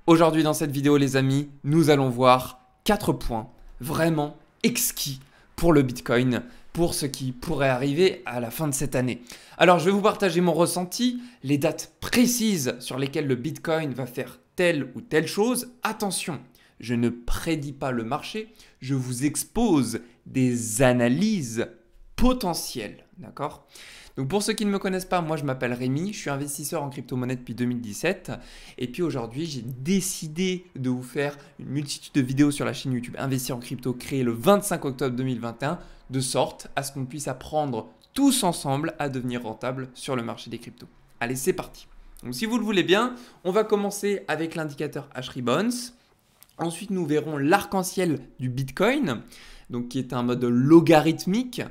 Aujourd'hui dans cette vidéo les amis, nous allons voir 4 points vraiment exquis pour le Bitcoin, pour ce qui pourrait arriver à la fin de cette année. Alors je vais vous partager mon ressenti, les dates précises sur lesquelles le Bitcoin va faire telle ou telle chose. Attention, je ne prédis pas le marché, je vous expose des analyses potentielles, d'accord ? Donc pour ceux qui ne me connaissent pas, moi je m'appelle Rémi, je suis investisseur en crypto-monnaie depuis 2017 et puis aujourd'hui j'ai décidé de vous faire une multitude de vidéos sur la chaîne YouTube Investir en crypto créée le 25 octobre 2021 de sorte à ce qu'on puisse apprendre tous ensemble à devenir rentable sur le marché des cryptos. Allez, c'est parti. Donc si vous le voulez bien, on va commencer avec l'indicateur H-Ribbons. Ensuite, nous verrons l'arc-en-ciel du Bitcoin, donc qui est un mode logarithmique.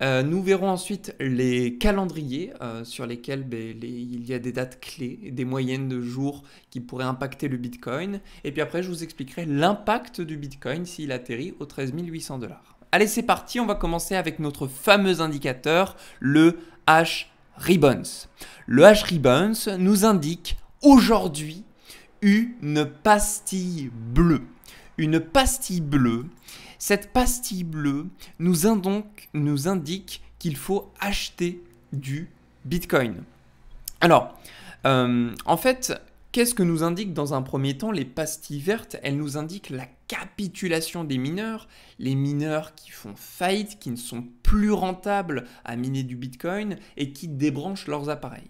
Nous verrons ensuite les calendriers sur lesquels il y a des dates clés, des moyennes de jours qui pourraient impacter le Bitcoin. Et puis après, je vous expliquerai l'impact du Bitcoin s'il atterrit aux 13 800 $. Allez, c'est parti, on va commencer avec notre fameux indicateur, le H-Ribbons. Le H-Ribbons nous indique aujourd'hui une pastille bleue. Une pastille bleue. Cette pastille bleue nous indique qu'il faut acheter du Bitcoin. Alors, en fait, qu'est-ce que nous indiquent dans un premier temps les pastilles vertes? Elles nous indiquent la capitulation des mineurs, les mineurs qui font faillite, qui ne sont plus rentables à miner du Bitcoin et qui débranchent leurs appareils.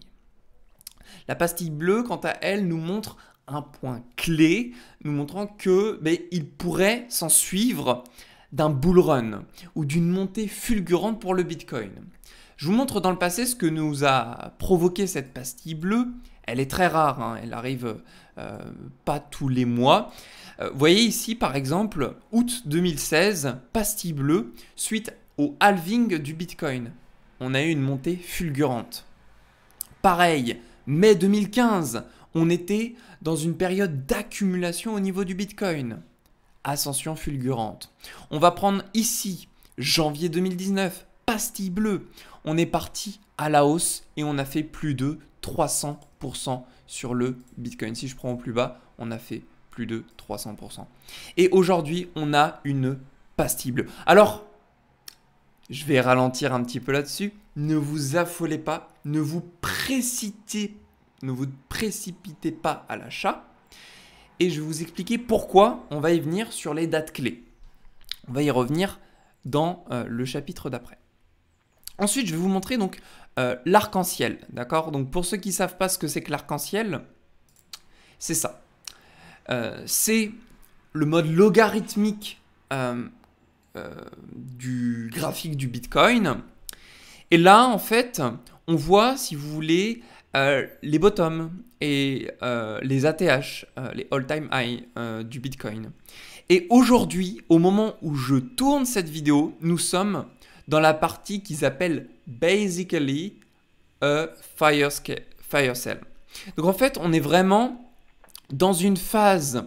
La pastille bleue, quant à elle, nous montre un point clé, nous montrant que il pourrait s'en suivre d'un bull run ou d'une montée fulgurante pour le Bitcoin. Je vous montre dans le passé ce que nous a provoqué cette pastille bleue. Elle est très rare, hein, elle arrive pas tous les mois. Vous voyez ici par exemple, août 2016, pastille bleue, suite au halving du Bitcoin. On a eu une montée fulgurante. Pareil, mai 2015, on était dans une période d'accumulation au niveau du Bitcoin. Ascension fulgurante. On va prendre ici, janvier 2019, pastille bleue. On est parti à la hausse et on a fait plus de 300% sur le Bitcoin. Si je prends au plus bas, on a fait plus de 300%. Et aujourd'hui, on a une pastille bleue. Alors, je vais ralentir un petit peu là-dessus. Ne vous affolez pas, ne vous précipitez pas à l'achat. Et je vais vous expliquer pourquoi on va y venir sur les dates clés. On va y revenir dans le chapitre d'après. Ensuite, je vais vous montrer donc l'arc-en-ciel. D'accord ? Donc pour ceux qui ne savent pas ce que c'est que l'arc-en-ciel, c'est ça. C'est le mode logarithmique du graphique du Bitcoin. Et là, en fait, on voit, si vous voulez, les bottoms et les ATH, les all-time high du Bitcoin. Et aujourd'hui, au moment où je tourne cette vidéo, nous sommes dans la partie qu'ils appellent basically a fire sale. Donc en fait, on est vraiment dans une phase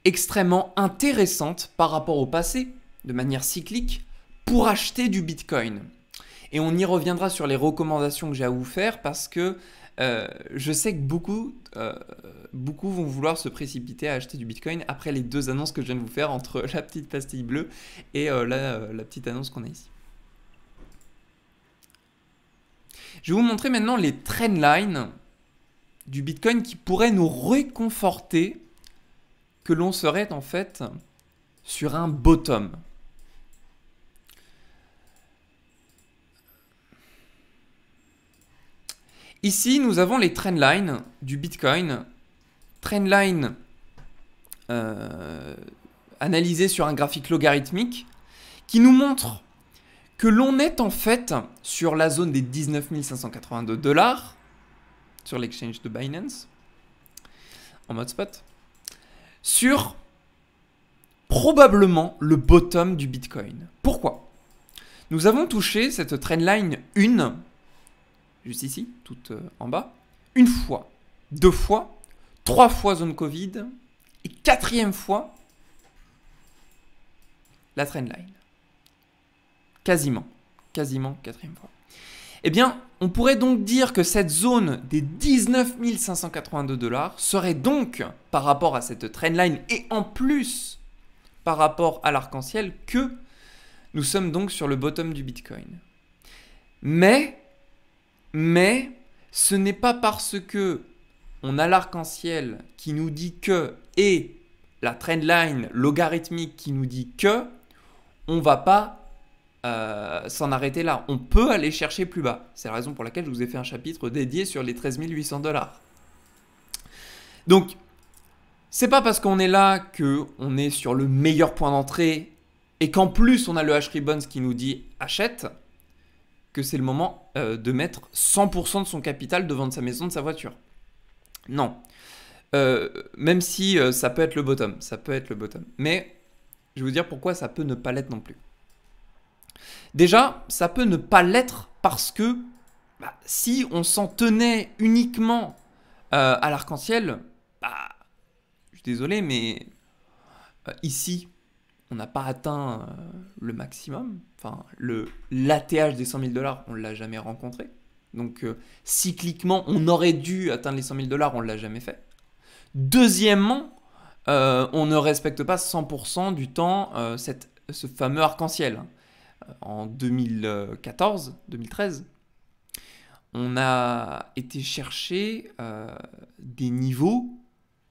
extrêmement intéressante par rapport au passé, de manière cyclique, pour acheter du Bitcoin. Et on y reviendra sur les recommandations que j'ai à vous faire parce que je sais que beaucoup vont vouloir se précipiter à acheter du Bitcoin après les deux annonces que je viens de vous faire entre la petite pastille bleue et la petite annonce qu'on a ici. Je vais vous montrer maintenant les trendlines du Bitcoin qui pourraient nous réconforter que l'on serait en fait sur un bottom. Ici, nous avons les trendlines du Bitcoin. Trendline analysée sur un graphique logarithmique qui nous montre que l'on est en fait sur la zone des 19 582 $ sur l'exchange de Binance en mode spot, sur probablement le bottom du Bitcoin. Pourquoi ? Nous avons touché cette trendline 1, juste ici, tout en bas, une fois, deux fois, trois fois zone Covid et quatrième fois la trendline. Quasiment quatrième fois. Eh bien, on pourrait donc dire que cette zone des 19 582 $ serait donc, par rapport à cette trendline et en plus par rapport à l'arc-en-ciel, que nous sommes donc sur le bottom du Bitcoin. Mais ce n'est pas parce que on a l'arc-en-ciel qui nous dit que et la trendline logarithmique qui nous dit que on va pas s'en arrêter là. On peut aller chercher plus bas. C'est la raison pour laquelle je vous ai fait un chapitre dédié sur les 13 800 $. Donc, c'est pas parce qu'on est là qu'on est sur le meilleur point d'entrée et qu'en plus on a le H-Ribbons qui nous dit achète que c'est le moment de mettre 100% de son capital de vendre sa maison, de sa voiture. Non. Même si ça peut être le bottom. Ça peut être le bottom. Mais je vais vous dire pourquoi ça peut ne pas l'être non plus. Déjà, ça peut ne pas l'être parce que si on s'en tenait uniquement à l'arc-en-ciel, je suis désolé, mais ici, on n'a pas atteint le maximum. Enfin, l'ATH des 100 000 $, on ne l'a jamais rencontré. Donc, cycliquement, on aurait dû atteindre les 100 000 $, on ne l'a jamais fait. Deuxièmement, on ne respecte pas 100% du temps ce fameux arc-en-ciel. En 2014, 2013, on a été chercher des niveaux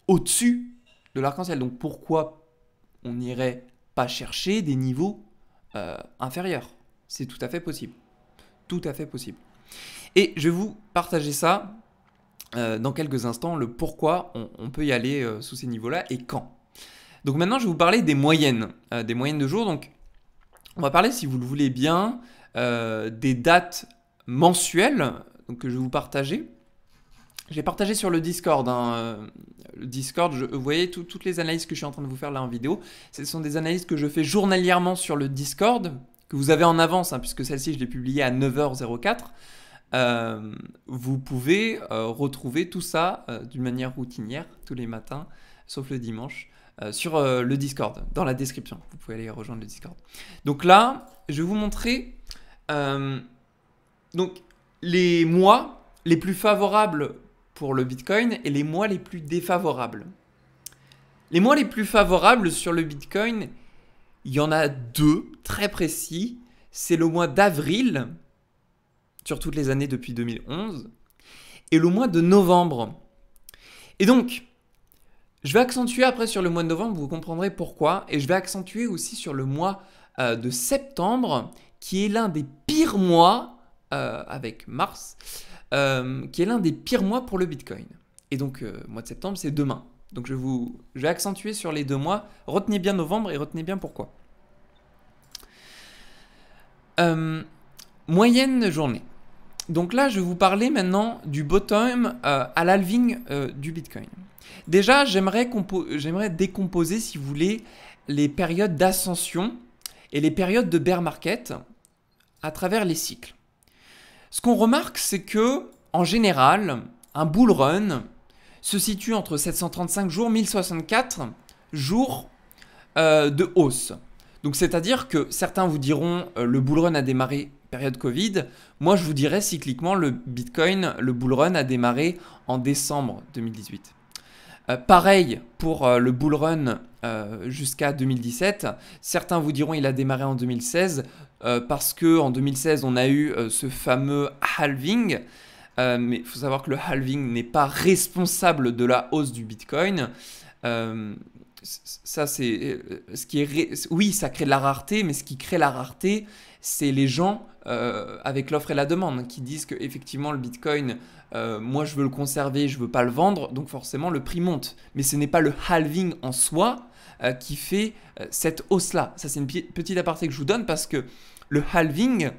au-dessus de l'arc-en-ciel. Donc pourquoi on n'irait pas chercher des niveaux inférieurs? C'est tout à fait possible. Tout à fait possible. Et je vais vous partager ça dans quelques instants, le pourquoi on peut y aller sous ces niveaux-là et quand. Donc maintenant, je vais vous parler des moyennes de jours. Donc, on va parler, si vous le voulez bien, des dates mensuelles donc, que je vais vous partager. Je l'ai partagé sur le Discord. Le Discord, vous voyez toutes les analyses que je suis en train de vous faire là en vidéo. Ce sont des analyses que je fais journalièrement sur le Discord, que vous avez en avance, puisque celle-ci, je l'ai publiée à 9h04. Vous pouvez retrouver tout ça d'une manière routinière tous les matins, sauf le dimanche, sur le Discord, dans la description. Vous pouvez aller rejoindre le Discord. Donc là, je vais vous montrer donc, les mois les plus favorables pour le Bitcoin et les mois les plus défavorables. Les mois les plus favorables sur le Bitcoin, il y en a deux, très précis. C'est le mois d'avril, sur toutes les années depuis 2011, et le mois de novembre. Et donc, je vais accentuer après sur le mois de novembre, vous comprendrez pourquoi, et je vais accentuer aussi sur le mois de septembre, qui est l'un des pires mois, avec mars, qui est l'un des pires mois pour le Bitcoin. Et donc, mois de septembre, c'est demain. Donc, je vais accentuer sur les 2 mois. Retenez bien novembre et retenez bien pourquoi. Moyenne journée. Donc là, je vais vous parler maintenant du bottom à l'halving du Bitcoin. Déjà, j'aimerais décomposer, si vous voulez, les périodes d'ascension et les périodes de bear market à travers les cycles. Ce qu'on remarque, c'est que, en général, un bull run se situe entre 735 jours, 1064 jours de hausse. Donc, c'est-à-dire que certains vous diront le bull run a démarré période Covid. Moi, je vous dirais cycliquement le Bitcoin, le bull run a démarré en décembre 2018. Pareil pour le bull run jusqu'à 2017. Certains vous diront il a démarré en 2016 parce qu'en 2016, on a eu ce fameux halving. Mais il faut savoir que le halving n'est pas responsable de la hausse du Bitcoin. Ça, c'est ce qui est. Oui, ça crée de la rareté, mais ce qui crée la rareté, c'est les gens avec l'offre et la demande qui disent que effectivement le Bitcoin, moi je veux le conserver, je veux pas le vendre, donc forcément le prix monte. Mais ce n'est pas le halving en soi qui fait cette hausse-là. Ça, c'est une petite aparté que je vous donne parce que le halving,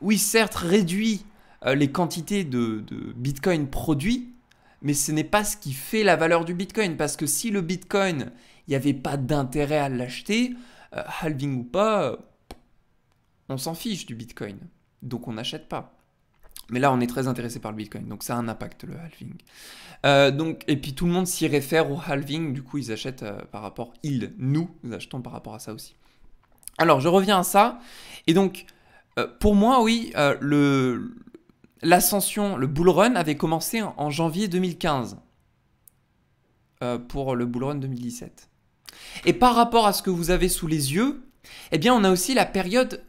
oui, certes réduit les quantités de Bitcoin produits, mais ce n'est pas ce qui fait la valeur du Bitcoin. Parce que si le Bitcoin, il n'y avait pas d'intérêt à l'acheter, halving ou pas, on s'en fiche du Bitcoin. Donc on n'achète pas. Mais là, on est très intéressé par le Bitcoin. Donc ça a un impact, le halving. Et puis tout le monde s'y réfère au halving. Du coup, ils achètent par rapport... Nous achetons par rapport à ça aussi. Alors, je reviens à ça. Et donc, pour moi, oui, l'ascension, le bull run avait commencé en janvier 2015 pour le bull run 2017. Et par rapport à ce que vous avez sous les yeux, eh bien, on a aussi la période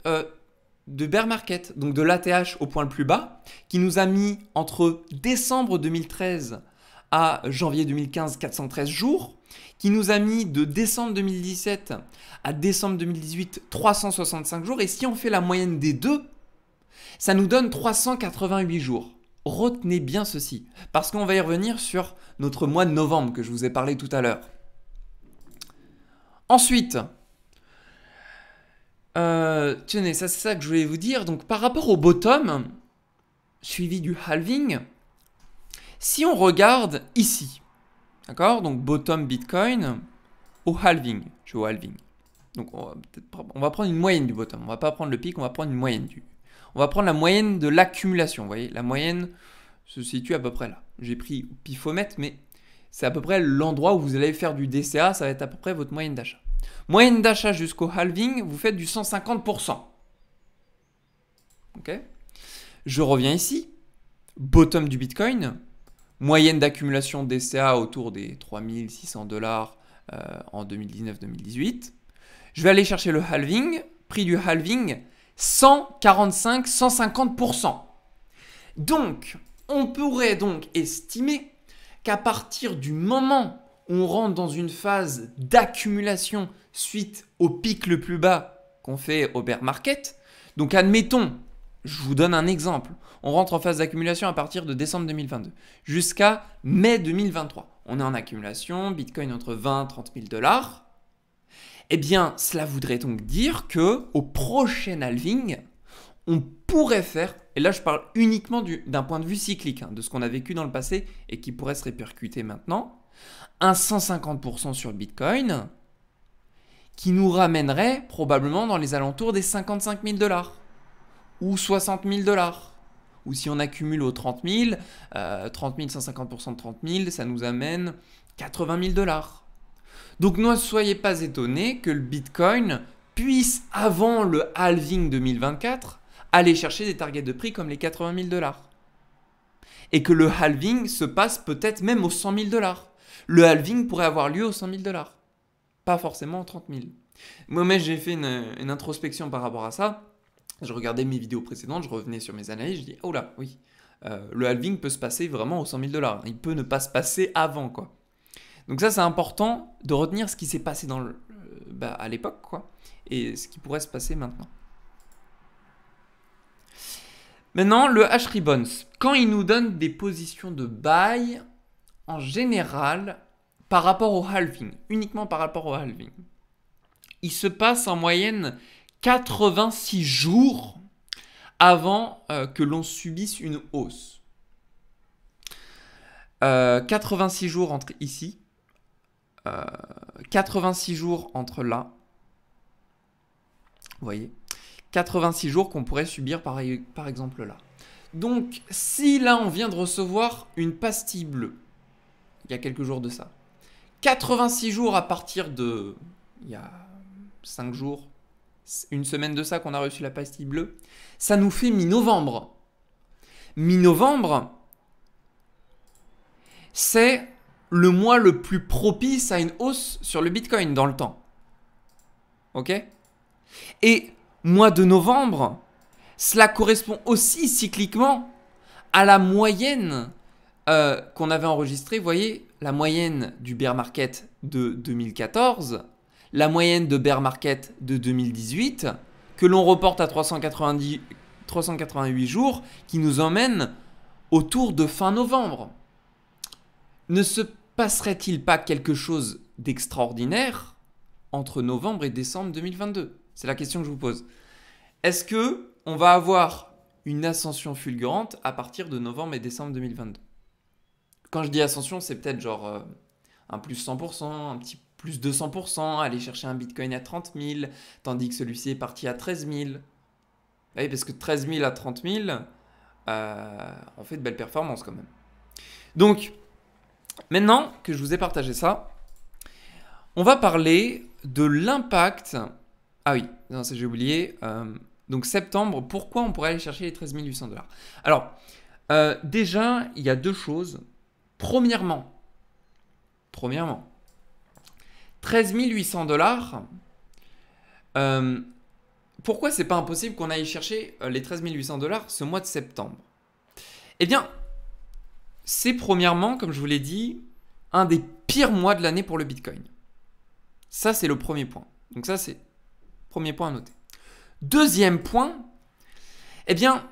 de bear market, donc de l'ATH au point le plus bas, qui nous a mis entre décembre 2013 à janvier 2015 413 jours, qui nous a mis de décembre 2017 à décembre 2018 365 jours. Et si on fait la moyenne des deux, ça nous donne 388 jours. Retenez bien ceci, parce qu'on va y revenir sur notre mois de novembre que je vous ai parlé tout à l'heure. Ensuite, tenez, ça c'est ça que je voulais vous dire. Donc par rapport au bottom, suivi du halving, si on regarde ici, d'accord, donc bottom Bitcoin au halving, je vais au halving. Donc on va prendre une moyenne du bottom, on va pas prendre le pic, on va prendre une moyenne on va prendre la moyenne de l'accumulation, vous voyez, la moyenne se situe à peu près là. J'ai pris pifomètre, mais c'est à peu près l'endroit où vous allez faire du DCA, ça va être à peu près votre moyenne d'achat. Moyenne d'achat jusqu'au halving, vous faites du 150%. Ok ? Je reviens ici. Bottom du Bitcoin. Moyenne d'accumulation DCA autour des 3600 $ en 2019-2018. Je vais aller chercher le halving. Prix du halving, 145-150%. Donc, on pourrait donc estimer qu'à partir du moment où on rentre dans une phase d'accumulation suite au pic le plus bas qu'on fait au bear market, donc admettons, je vous donne un exemple, on rentre en phase d'accumulation à partir de décembre 2022 jusqu'à mai 2023. On est en accumulation, Bitcoin entre 20 et 30 000 $. Eh bien, cela voudrait donc dire qu'au prochain halving, on pourrait faire, et là je parle uniquement d'un point de vue cyclique, de ce qu'on a vécu dans le passé et qui pourrait se répercuter maintenant, un 150% sur le Bitcoin qui nous ramènerait probablement dans les alentours des 55 000 $ ou 60 000 $. Ou si on accumule aux 30 000, 150% de 30 000, ça nous amène 80 000 $. Donc ne soyez pas étonnés que le Bitcoin puisse, avant le halving 2024, aller chercher des targets de prix comme les 80 000 $. Et que le halving se passe peut-être même aux 100 000 $. Le halving pourrait avoir lieu aux 100 000 $. Pas forcément aux 30 000. Moi-même, j'ai fait une introspection par rapport à ça. Je regardais mes vidéos précédentes, je revenais sur mes analyses, je dis « Oh là, oui, le halving peut se passer vraiment aux 100 000 $. Il peut ne pas se passer avant, quoi. » Donc ça, c'est important de retenir ce qui s'est passé à l'époque, quoi, et ce qui pourrait se passer maintenant. Maintenant, le H-Ribbons, quand il nous donne des positions de buy, en général, par rapport au halving, uniquement par rapport au halving, il se passe en moyenne 86 jours avant que l'on subisse une hausse. 86 jours entre ici, 86 jours entre là, vous voyez, 86 jours qu'on pourrait subir par exemple là. Donc, si là on vient de recevoir une pastille bleue, il y a quelques jours de ça, 86 jours à partir de, il y a 5 jours, une semaine de ça qu'on a reçu la pastille bleue, ça nous fait mi-novembre. Mi-novembre, c'est le mois le plus propice à une hausse sur le Bitcoin dans le temps. Ok ? Et mois de novembre, cela correspond aussi cycliquement à la moyenne qu'on avait enregistrée. Vous voyez, la moyenne du bear market de 2014, la moyenne de bear market de 2018, que l'on reporte à 388 jours, qui nous emmène autour de fin novembre. Ne se passerait-il pas quelque chose d'extraordinaire entre novembre et décembre 2022 ? C'est la question que je vous pose. Est-ce qu'on va avoir une ascension fulgurante à partir de novembre et décembre 2022 ? Quand je dis ascension, c'est peut-être genre un plus 100%, un petit plus 200%, aller chercher un Bitcoin à 30 000, tandis que celui-ci est parti à 13 000. Oui, parce que 13 000 à 30 000, on fait de belles performances quand même. Donc, maintenant que je vous ai partagé ça, on va parler de l'impact. Ah oui, non, ça j'ai oublié. Donc septembre, pourquoi on pourrait aller chercher les 13 800 $? Alors, Déjà, il y a deux choses. Premièrement, 13 800 $. Pourquoi c'est pas impossible qu'on aille chercher les 13 800 $ ce mois de septembre? Eh bien, c'est premièrement, comme je vous l'ai dit, un des pires mois de l'année pour le Bitcoin. Ça, c'est le premier point. Donc ça, c'est le premier point à noter. Deuxième point, eh bien,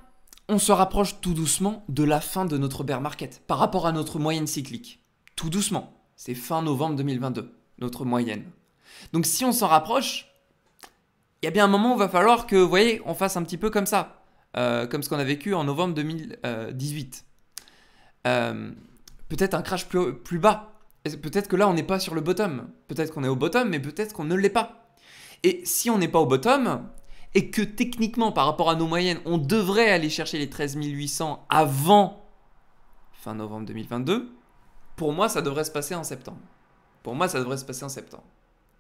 on se rapproche tout doucement de la fin de notre bear market par rapport à notre moyenne cyclique. Tout doucement. C'est fin novembre 2022, notre moyenne. Donc si on s'en rapproche, il y a bien un moment où il va falloir que, vous voyez, on fasse un petit peu comme ça, comme ce qu'on a vécu en novembre 2018. Peut-être un crash plus bas. Peut-être que là, on n'est pas sur le bottom. Peut-être qu'on est au bottom, mais peut-être qu'on ne l'est pas. Et si on n'est pas au bottom, et que techniquement, par rapport à nos moyennes, on devrait aller chercher les 13 800 avant fin novembre 2022, pour moi, ça devrait se passer en septembre.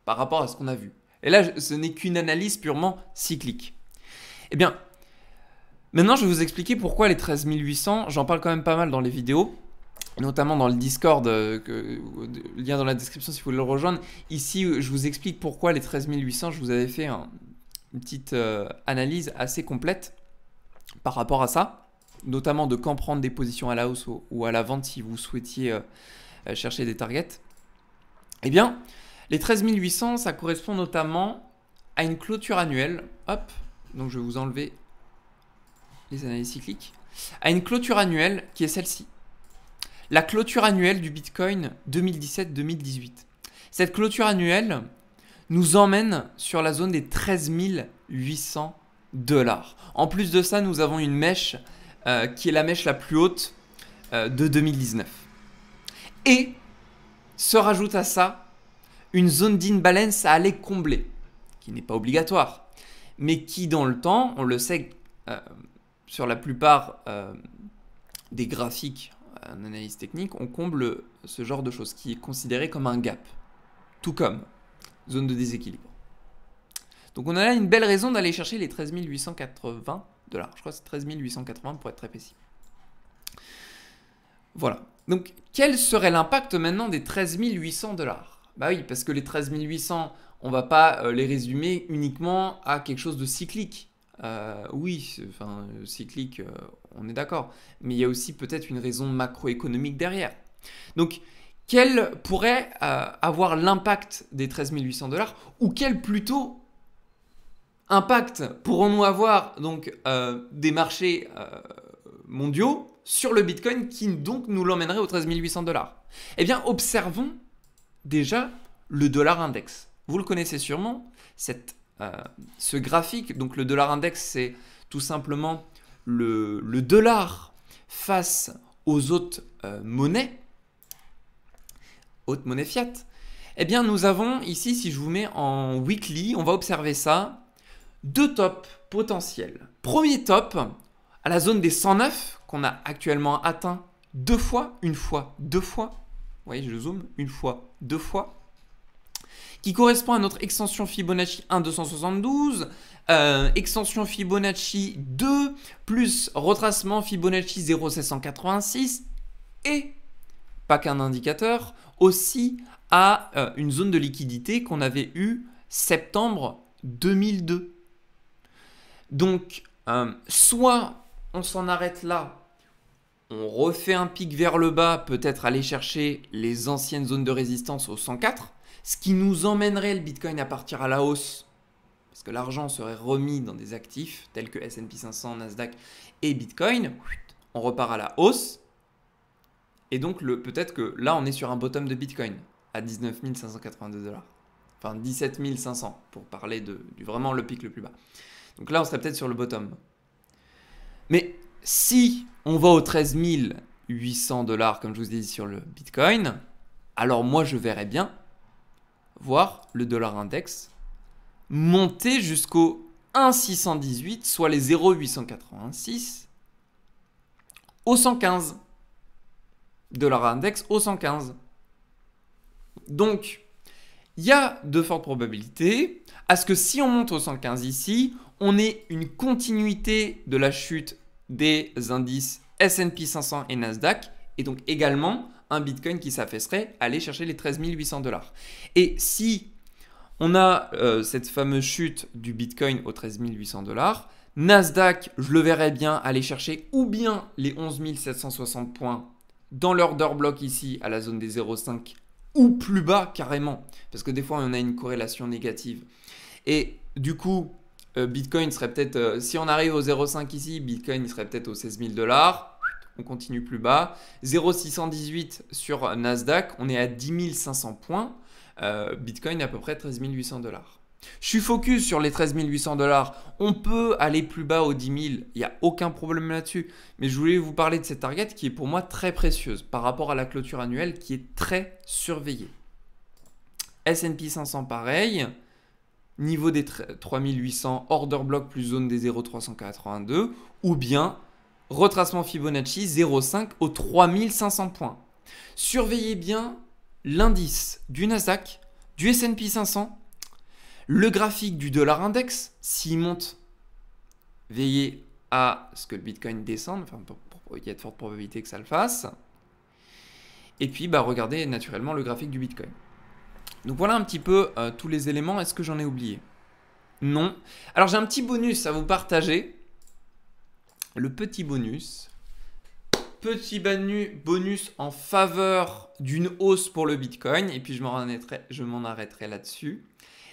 Par rapport à ce qu'on a vu. Et là, ce n'est qu'une analyse purement cyclique. Eh bien, maintenant, je vais vous expliquer pourquoi les 13 800, j'en parle quand même pas mal dans les vidéos, notamment dans le Discord, lien dans la description si vous voulez le rejoindre. Ici, je vous explique pourquoi les 13 800, je vous avais fait une petite analyse assez complète par rapport à ça, notamment de quand prendre des positions à la hausse ou à la vente si vous souhaitiez chercher des targets. Eh bien, les 13 800, ça correspond notamment à une clôture annuelle. Hop, donc je vais vous enlever les analyses cycliques. À une clôture annuelle qui est celle-ci. La clôture annuelle du Bitcoin 2017-2018. Cette clôture annuelle nous emmène sur la zone des 13 800 $. En plus de ça, nous avons une mèche qui est la mèche la plus haute de 2019. Et se rajoute à ça une zone d'imbalance à aller combler, qui n'est pas obligatoire, mais qui dans le temps, on le sait sur la plupart des graphiques en analyse technique, on comble ce genre de choses qui est considéré comme un gap, tout comme zone de déséquilibre. Donc on a là une belle raison d'aller chercher les 13 880 $. Je crois que c'est 13 880 pour être très précis. Voilà. Donc quel serait l'impact maintenant des 13 800 $? Bah oui, parce que les 13 800, on ne va pas les résumer uniquement à quelque chose de cyclique. Oui, enfin, cyclique, on est d'accord. Mais il y a aussi peut-être une raison macroéconomique derrière. Donc, quel pourrait avoir l'impact des 13 800 $? Ou quel plutôt impact pourrons-nous avoir donc, des marchés mondiaux sur le Bitcoin qui donc nous l'emmènerait aux 13 800 $? Eh bien, observons déjà le dollar index. Vous le connaissez sûrement, ce graphique. Donc le dollar index, c'est tout simplement le dollar face aux autres monnaies, haute monnaie fiat. Eh bien, nous avons ici, si je vous mets en weekly, on va observer ça, deux tops potentiels. Premier top, à la zone des 109, qu'on a actuellement atteint deux fois, une fois, deux fois. Vous voyez, je zoome, une fois, deux fois. Qui correspond à notre extension Fibonacci 1,272, extension Fibonacci 2, plus retracement Fibonacci 0,786, et, pas qu'un indicateur, aussi à une zone de liquidité qu'on avait eue septembre 2002. Donc, soit on s'en arrête là, on refait un pic vers le bas, peut-être aller chercher les anciennes zones de résistance au 104, ce qui nous emmènerait le Bitcoin à partir à la hausse, parce que l'argent serait remis dans des actifs tels que S&P 500, Nasdaq et Bitcoin, on repart à la hausse, et donc peut-être que là on est sur un bottom de Bitcoin à 19 582 $. Enfin 17 500 pour parler du vraiment le pic le plus bas. Donc là on serait peut-être sur le bottom. Mais si on va aux 13 800 $, comme je vous ai dit sur le Bitcoin, alors moi je verrais bien voir le dollar index monter jusqu'au 1,618, soit les 0,886 au 115. Dollar index au 115. Donc, il y a de fortes probabilités à ce que si on monte au 115 ici, on ait une continuité de la chute des indices S&P 500 et Nasdaq, et donc également un Bitcoin qui s'affaisserait aller chercher les 13 800 $. Et si on a cette fameuse chute du Bitcoin aux 13 800 $, Nasdaq, je le verrais bien aller chercher ou bien les 11 760 points dans l'order block ici à la zone des 0,5 ou plus bas carrément, parce que des fois on a une corrélation négative. Et du coup, Bitcoin serait peut-être, si on arrive au 0,5 ici, Bitcoin serait peut-être aux 16 000 $. On continue plus bas. 0,618 sur Nasdaq, on est à 10 500 points. Bitcoin à peu près 13 800 $. Je suis focus sur les 13 800 $. On peut aller plus bas aux 10 000, il n'y a aucun problème là-dessus. Mais je voulais vous parler de cette target qui est pour moi très précieuse par rapport à la clôture annuelle qui est très surveillée. S&P 500 pareil. Niveau des 3800, order block plus zone des 0,382 ou bien retracement Fibonacci 0,5 aux 3500 points. Surveillez bien l'indice du Nasdaq, du S&P 500, le graphique du dollar index, s'il monte, veillez à ce que le Bitcoin descende, enfin, il y a de fortes probabilités que ça le fasse. Et puis, regardez naturellement le graphique du Bitcoin. Donc voilà un petit peu tous les éléments. Est-ce que j'en ai oublié? Non. Alors j'ai un petit bonus à vous partager. Le petit bonus. Petit bonus en faveur d'une hausse pour le Bitcoin. Et puis je m'en arrêterai là-dessus.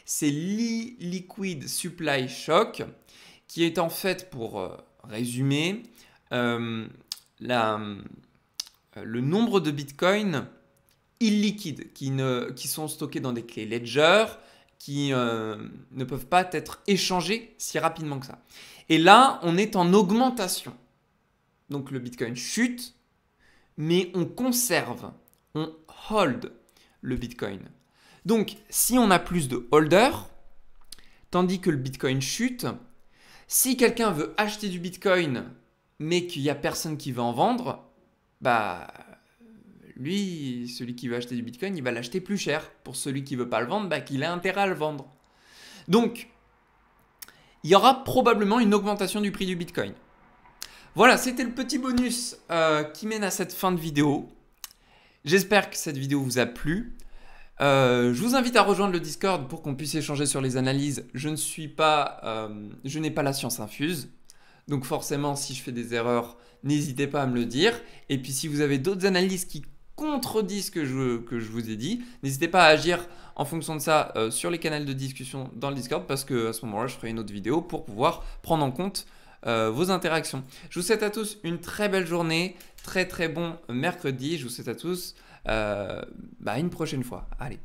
C'est l'Liquid Supply Shock qui est en fait, pour résumer, le nombre de Bitcoin illiquides qui sont stockés dans des clés Ledger, qui ne peuvent pas être échangés si rapidement que ça. Et là, on est en augmentation. Donc le Bitcoin chute, mais on conserve, on hold le Bitcoin. Donc si on a plus de holders, tandis que le Bitcoin chute, si quelqu'un veut acheter du Bitcoin, mais qu'il n'y a personne qui veut en vendre, lui, celui qui veut acheter du Bitcoin, il va l'acheter plus cher. Pour celui qui ne veut pas le vendre, qu'il a intérêt à le vendre. Donc, il y aura probablement une augmentation du prix du Bitcoin. Voilà, c'était le petit bonus qui mène à cette fin de vidéo. J'espère que cette vidéo vous a plu. Je vous invite à rejoindre le Discord pour qu'on puisse échanger sur les analyses. Je n'ai pas la science infuse. Donc forcément, si je fais des erreurs, n'hésitez pas à me le dire. Et puis si vous avez d'autres analyses qui contredisent ce que je vous ai dit, n'hésitez pas à agir en fonction de ça sur les canaux de discussion dans le Discord, parce qu'à ce moment-là, je ferai une autre vidéo pour pouvoir prendre en compte vos interactions. Je vous souhaite à tous une très belle journée, très très bon mercredi. Je vous souhaite à tous une prochaine fois. Allez.